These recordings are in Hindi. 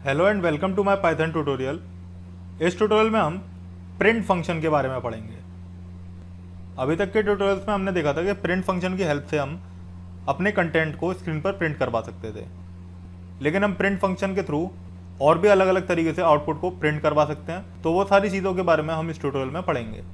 Hello and welcome to my Python tutorial. इस ट्यूटोरियल में हम प्रिंट फंक्शन के बारे में पढ़ेंगे। अभी तक के ट्यूटोरियल्स में हमने देखा था कि प्रिंट फंक्शन की हेल्प से हम अपने कंटेंट को स्क्रीन पर प्रिंट करवा सकते थे, लेकिन हम प्रिंट फंक्शन के थ्रू और भी अलग अलग तरीके से आउटपुट को प्रिंट करवा सकते हैं। तो वो सारी चीज़ों के बारे में हम इस ट्यूटोरियल में पढ़ेंगे।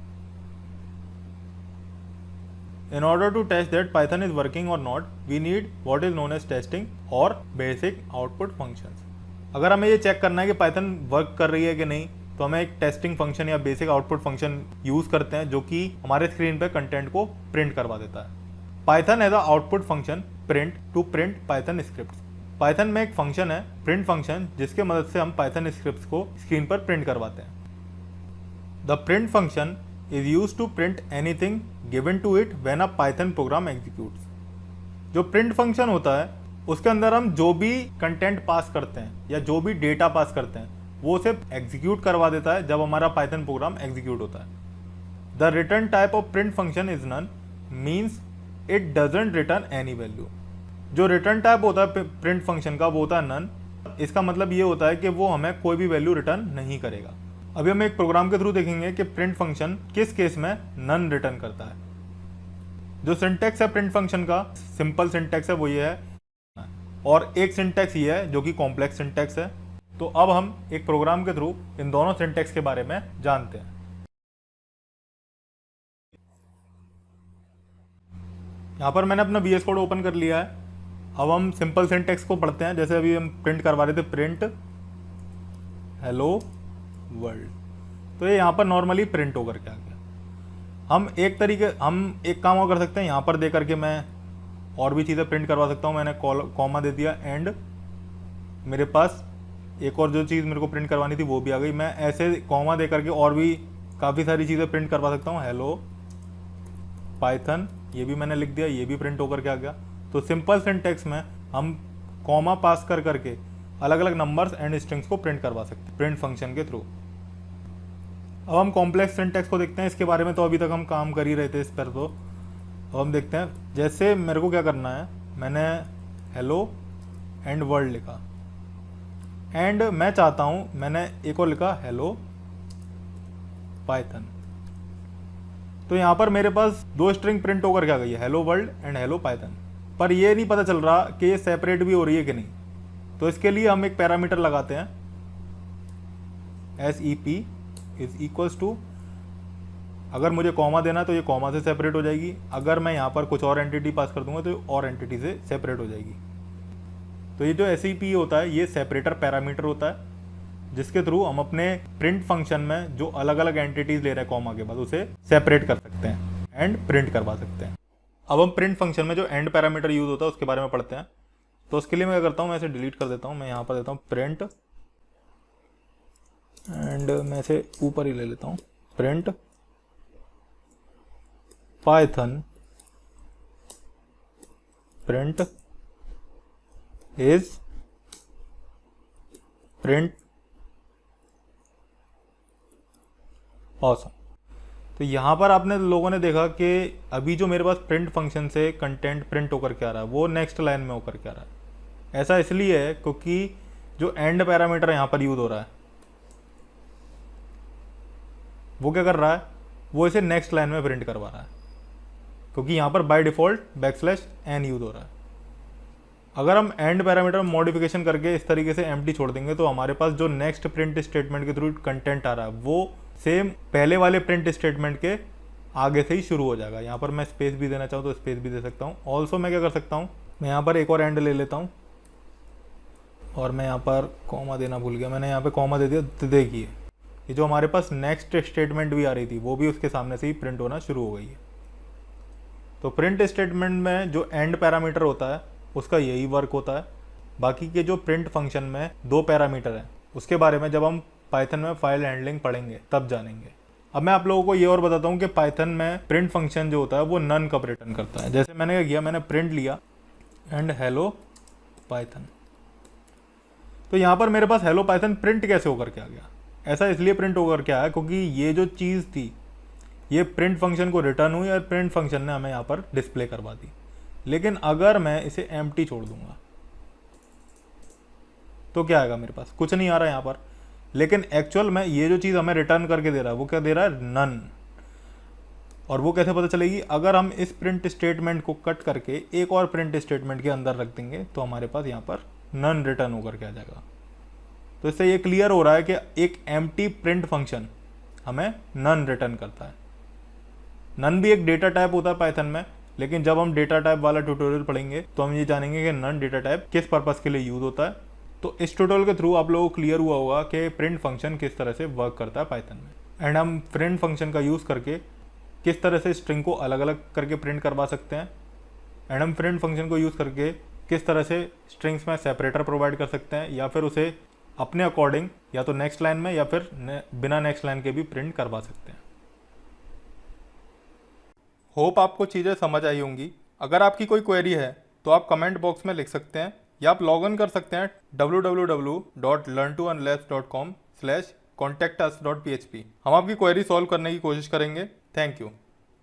In order to test that Python is working or not, we need what is known as testing और basic output functions। अगर हमें ये चेक करना है कि Python वर्क कर रही है कि नहीं, तो हमें एक टेस्टिंग फंक्शन या बेसिक आउटपुट फंक्शन यूज करते हैं जो कि हमारे स्क्रीन पे कंटेंट को प्रिंट करवा देता है। Python as a output function print to print Python script. Python में एक फंक्शन है प्रिंट फंक्शन, जिसके मदद से हम Python स्क्रिप्ट को स्क्रीन पर प्रिंट करवाते हैं। The print function is used to print anything given to it when a Python program executes। जो प्रिंट फंक्शन होता है उसके अंदर हम जो भी कंटेंट पास करते हैं या जो भी डेटा पास करते हैं वो उसे एग्जीक्यूट करवा देता है जब हमारा पाइथन प्रोग्राम एग्जीक्यूट होता है। The return type of print function is none, means it doesn't return any value. जो रिटर्न टाइप होता है प्रिंट फंक्शन का वो होता है नन। इसका मतलब ये होता है कि वो हमें कोई भी वैल्यू रिटर्न नहीं करेगा। अभी हम एक प्रोग्राम के थ्रू देखेंगे कि प्रिंट फंक्शन किस केस में नन रिटर्न करता है। जो सिंटैक्स है प्रिंट फंक्शन का, सिंपल सिंटैक्स है वो ये है, और एक सिंटैक्स ये है जो कि कॉम्प्लेक्स सिंटैक्स है। तो अब हम एक प्रोग्राम के थ्रू इन दोनों सिंटैक्स के बारे में जानते हैं। यहां पर मैंने अपना VS कोड ओपन कर लिया है। अब हम सिंपल सिंटैक्स को पढ़ते हैं। जैसे अभी हम प्रिंट करवा रहे थे प्रिंट हेलो वर्ल्ड, तो ये यहाँ पर नॉर्मली प्रिंट होकर के आ गया। हम एक काम और कर सकते हैं, यहाँ पर दे करके मैं और भी चीज़ें प्रिंट करवा सकता हूँ। मैंने कॉमा दे दिया एंड मेरे पास एक और जो चीज़ मेरे को प्रिंट करवानी थी वो भी आ गई। मैं ऐसे कॉमा दे करके और भी काफ़ी सारी चीज़ें प्रिंट करवा सकता हूँ। हेलो पाइथन, ये भी मैंने लिख दिया, ये भी प्रिंट होकर के आ गया। तो सिंपल सिंटैक्स में हम कॉमा पास कर करके अलग अलग नंबर्स एंड स्ट्रिंग्स को प्रिंट करवा सकते हैं प्रिंट फंक्शन के थ्रू। अब हम कॉम्प्लेक्स सिंटैक्स को देखते हैं। इसके बारे में तो अभी तक हम काम कर ही रहे थे इस पर। तो अब हम देखते हैं, जैसे मेरे को क्या करना है, मैंने हेलो एंड वर्ल्ड लिखा एंड मैं चाहता हूँ, मैंने एक और लिखा हेलो पाइथन। तो यहाँ पर मेरे पास दो स्ट्रिंग प्रिंट होकर क्या गई है, hello world and hello Python. पर ये नहीं पता चल रहा कि ये सेपरेट भी हो रही है कि नहीं। तो इसके लिए हम एक पैरामीटर लगाते हैं, SEP इज इक्वल्स टू, अगर मुझे कॉमा देना तो ये कॉमा से सेपरेट हो जाएगी। अगर मैं यहाँ पर कुछ और एंटिटी पास कर दूंगा तो और एंटिटी से सेपरेट हो जाएगी। तो ये जो SEP होता है ये सेपरेटर पैरामीटर होता है, जिसके थ्रू हम अपने प्रिंट फंक्शन में जो अलग अलग एंटिटीज ले रहे हैं कॉमा के बाद उसे सेपरेट कर सकते हैं एंड प्रिंट करवा सकते हैं। अब हम प्रिंट फंक्शन में जो एंड पैरामीटर यूज होता है उसके बारे में पढ़ते हैं। तो उसके लिए मैं क्या करता हूँ, मैं इसे डिलीट कर देता हूँ। मैं यहाँ पर देता हूँ प्रिंट एंड मैं इसे ऊपर ही ले लेता हूँ, print Python print is print awesome. तो यहाँ पर आपने लोगों ने देखा कि अभी जो मेरे पास प्रिंट फंक्शन से कंटेंट प्रिंट होकर के आ रहा है वो नेक्स्ट लाइन में होकर के आ रहा है। ऐसा इसलिए है क्योंकि जो एंड पैरामीटर यहाँ पर यूज हो रहा है वो क्या कर रहा है, वो इसे नेक्स्ट लाइन में प्रिंट करवा रहा है, क्योंकि यहाँ पर बाय डिफॉल्ट \n यूज हो रहा है। अगर हम एंड पैरामीटर मॉडिफिकेशन करके इस तरीके से एम्प्टी छोड़ देंगे तो हमारे पास जो नेक्स्ट प्रिंट स्टेटमेंट के थ्रू कंटेंट आ रहा है वो सेम पहले वाले प्रिंट स्टेटमेंट के आगे से ही शुरू हो जाएगा। यहाँ पर मैं स्पेस भी देना चाहूँ तो स्पेस भी दे सकता हूँ। ऑल्सो मैं क्या कर सकता हूँ, मैं यहाँ पर एक और एंड ले लेता हूँ और मैं यहाँ पर कॉमा देना भूल गया, मैंने यहाँ पे कॉमा दे दिया। तो देखिए ये जो हमारे पास नेक्स्ट स्टेटमेंट भी आ रही थी वो भी उसके सामने से ही प्रिंट होना शुरू हो गई है। तो प्रिंट स्टेटमेंट में जो एंड पैरामीटर होता है उसका यही वर्क होता है। बाकी के जो प्रिंट फंक्शन में दो पैरामीटर हैं उसके बारे में जब हम पाइथन में फाइल हैंडलिंग पढ़ेंगे तब जानेंगे। अब मैं आप लोगों को ये और बताता हूँ कि पाइथन में प्रिंट फंक्शन जो होता है वो नन कब रिटर्न करता है। जैसे मैंने क्या किया, मैंने प्रिंट लिया एंड हेलो पाइथन। तो यहाँ पर मेरे पास हेलो पाइथन प्रिंट कैसे होकर के आ गया, ऐसा इसलिए प्रिंट होकर के आया क्योंकि ये जो चीज़ थी ये प्रिंट फंक्शन को रिटर्न हुई और प्रिंट फंक्शन ने हमें यहाँ पर डिस्प्ले करवा दी। लेकिन अगर मैं इसे एम्प्टी छोड़ दूंगा तो क्या आएगा मेरे पास, कुछ नहीं आ रहा है यहाँ पर। लेकिन एक्चुअल में ये जो चीज़ हमें रिटर्न करके दे रहा है वो क्या दे रहा है, नन। और वो कैसे पता चलेगी, अगर हम इस प्रिंट स्टेटमेंट को कट करके एक और प्रिंट स्टेटमेंट के अंदर रख देंगे तो हमारे पास यहाँ पर नन रिटर्न होकर के आ जाएगा। तो इससे ये क्लियर हो रहा है कि एक एम्प्टी प्रिंट फंक्शन हमें नन रिटर्न करता है। नन भी एक डेटा टाइप होता है पाइथन में, लेकिन जब हम डेटा टाइप वाला ट्यूटोरियल पढ़ेंगे तो हम ये जानेंगे कि नन डेटा टाइप किस पर्पस के लिए यूज होता है। तो इस ट्यूटोरियल के थ्रू आप लोगों को क्लियर हुआ होगा कि प्रिंट फंक्शन किस तरह से वर्क करता है पाइथन में, एंड हम प्रिंट फंक्शन का यूज़ करके किस तरह से स्ट्रिंग को अलग अलग करके प्रिंट करवा सकते हैं, एंड हम प्रिंट फंक्शन को यूज़ करके किस तरह से स्ट्रिंग्स में सेपरेटर प्रोवाइड कर सकते हैं, या फिर उसे अपने अकॉर्डिंग या तो नेक्स्ट लाइन में या फिर बिना नेक्स्ट लाइन के भी प्रिंट करवा सकते हैं। होप आपको चीज़ें समझ आई होंगी। अगर आपकी कोई क्वेरी है तो आप कमेंट बॉक्स में लिख सकते हैं, या आप लॉग इन कर सकते हैं www.learntounless.com/contactus.php। हम आपकी क्वेरी सॉल्व करने की कोशिश करेंगे। Thank you.